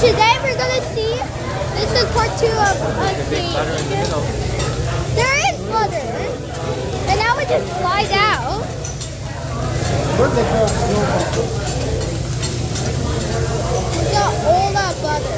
Today we're gonna see, this is part 2 of us seeing. There is butter. And now we just slide out. We got all that butter.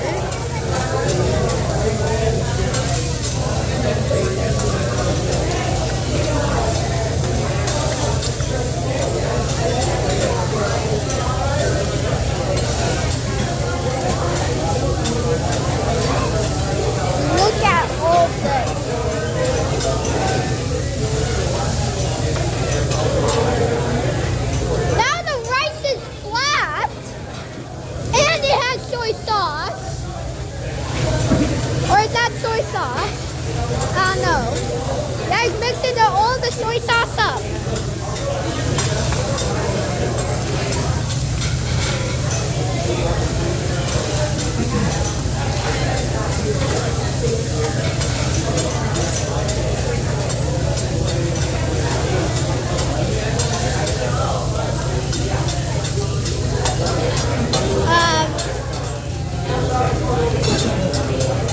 Look at all this. Now the rice is flat and it has soy sauce. Or is that soy sauce? I don't know. Guys, mixing all the soy sauce up.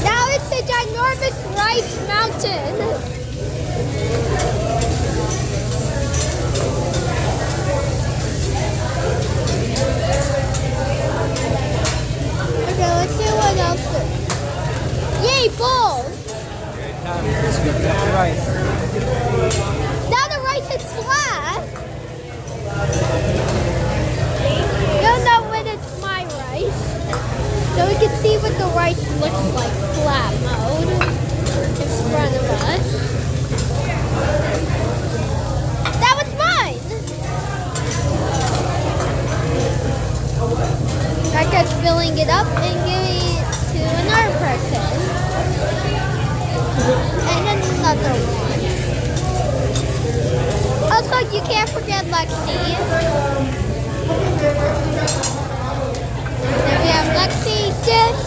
Now it's the ginormous rice mountain. Okay, let's see what else. Yay, balls! Now the rice is flat. You'll know when it's my rice. So we can see what the rice looks like, flat mode, in front of us. That was mine! I'm just filling it up and giving it to another person. And then another one. Also, you can't forget Lexi. Then we have Lexi's dish.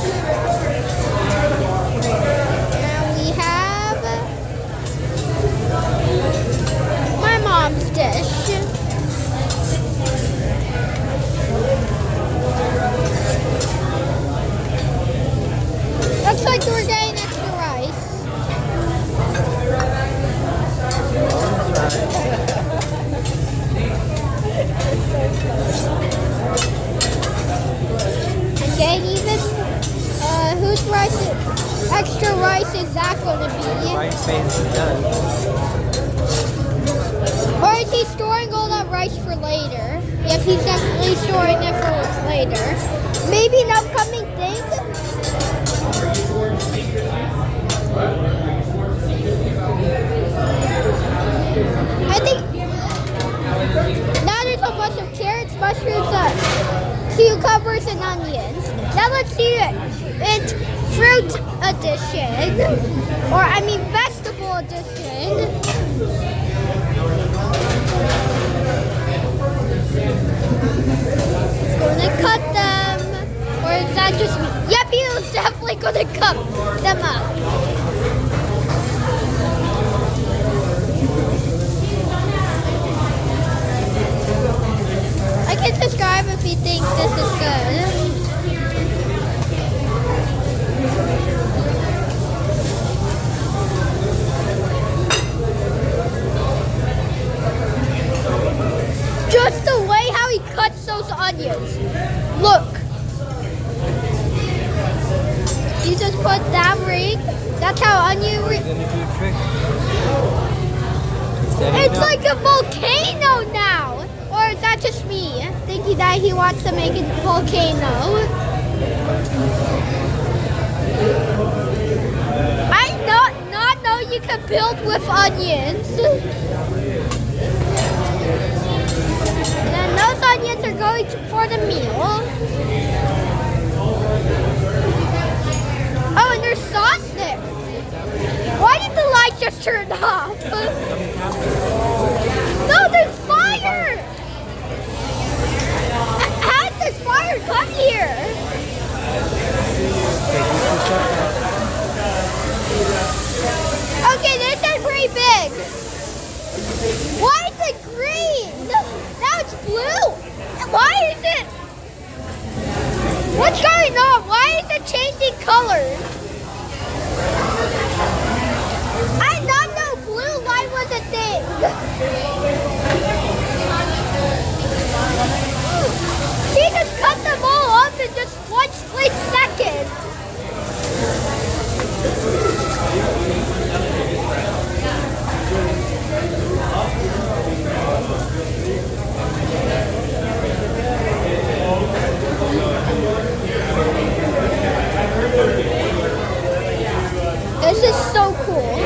And we have my mom's dish. Looks like we're getting extra rice. And getting even, whose rice is, extra rice is that going to be? Rice base is done. Or is he storing all that rice for later? Yep, he's definitely storing it for later. Maybe an upcoming thing? I think now there's a bunch of carrots, mushrooms, cucumbers, and onions. Now let's see it. It's fruit edition, or I mean vegetable edition. Gonna cut them, or is that just me? Yep, he was definitely gonna cut them up. I can subscribe if you think this is good. Just the way how he cuts those onions. Look. You just put that ring. That's how onion ring. Gonna do a trick. It's like a volcano now. Or is that just me thinking that he wants to make a volcano? I not know you can build with onions. And those onions are going for the meal. Oh, and there's sauce there. Why did the light just turn off? No, there's fire! How did this fire come here? Okay, this is pretty big. Why is it green? Now it's blue. Why is it? What's going on? Why is it colors. I did not know blue light was a thing. He just cut them all up in just one split second. This is so cool.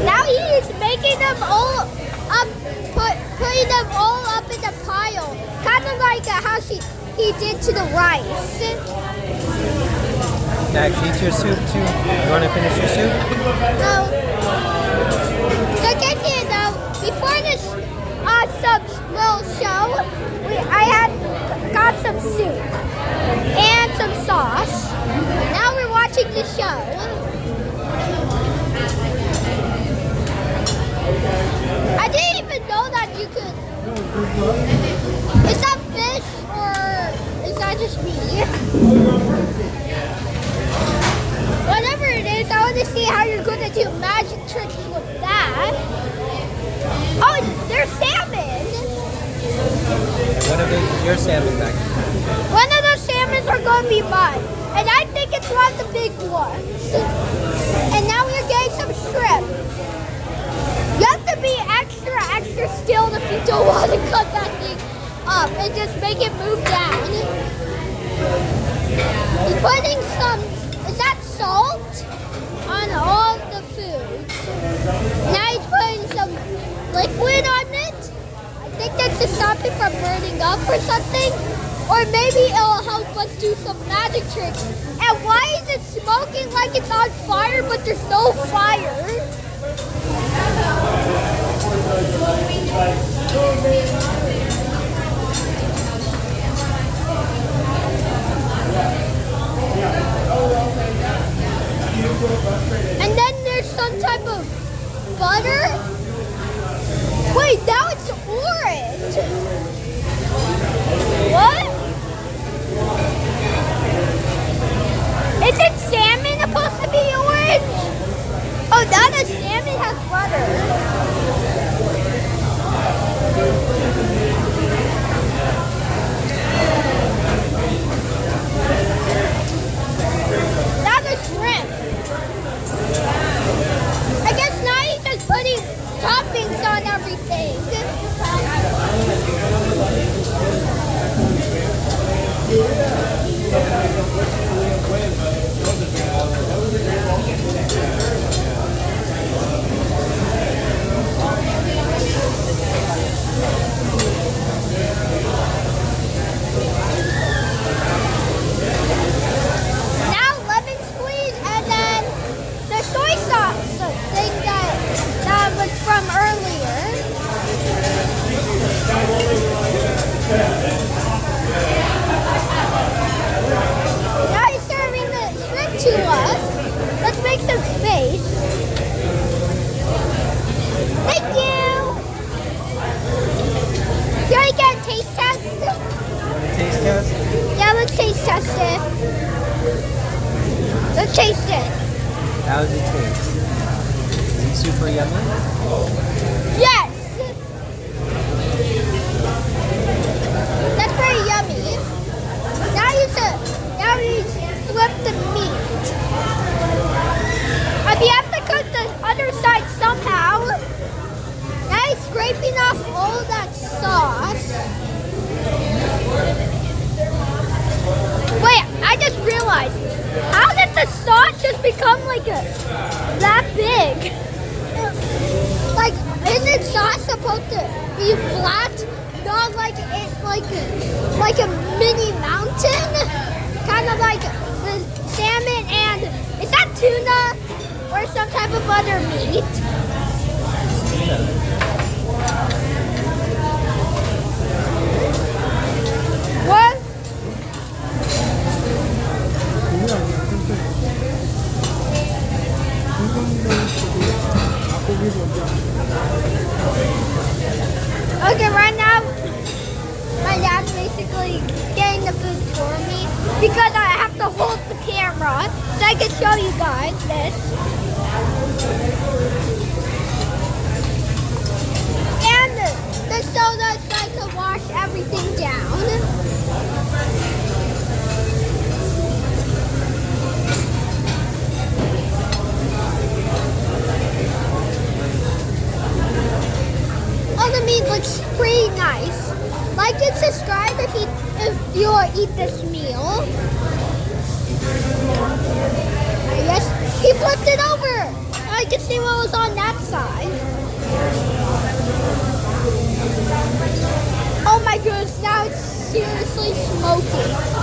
Now he's making them all up, putting them all up in a pile, kind of like how he did to the rice. Max, eat your soup too. You want to finish your soup? No. So get here though, before this some little show, I got some soup and some sauce. Now we're watching the show. I didn't even know that you could. Is that fish or is that just me? Whatever it is, I want to see how you're going to do magic tricks with that. Oh, there's salmon. One of your salmon back. One of those salmons are going to be mine. And I think it's one of the big ones. And now we're getting some shrimp. You have to be extra skilled if you don't want to cut that thing up and just make it move down. He's putting some, is that salt? On all the food. Now he's putting some liquid on it. I think that's to stop it from burning up or something. Or maybe it'll help us do some magic tricks. And why is it smoking like it's on fire but there's no fire? And then there's some type of butter. Wait, now it's orange. What? Isn't salmon supposed to be orange? Oh, now the salmon has butter. Now the shrimp. I guess now he's just putting toppings on everything. Now lemon squeeze and then the soy sauce thing that was from earlier. Now he's serving the shrimp to us. Let's make some space. Thank you. Should I get a taste test? Taste test? Yeah, let's taste test it. Let's taste it. How does it taste? Is it super yummy? Yes. That's very yummy. Now you flip the meat. If you have to cook the other side somehow. Now he's scraping off all that sauce. Wait, I just realized. How did the sauce just become that big? Like, isn't sauce supposed to be flat? Not like it's like a mini mountain? Kind of like the salmon and, is that tuna? Or some type of other meat? What? Okay, right now, my dad's basically getting the food for me because I have to hold the camera so I can show you guys this. And the soda so I can wash everything down. Oh, the meat looks pretty nice. Like and subscribe if you eat this meal. Yes, he flipped it over. I can see what was on that side. Oh my goodness, now it's seriously smoky.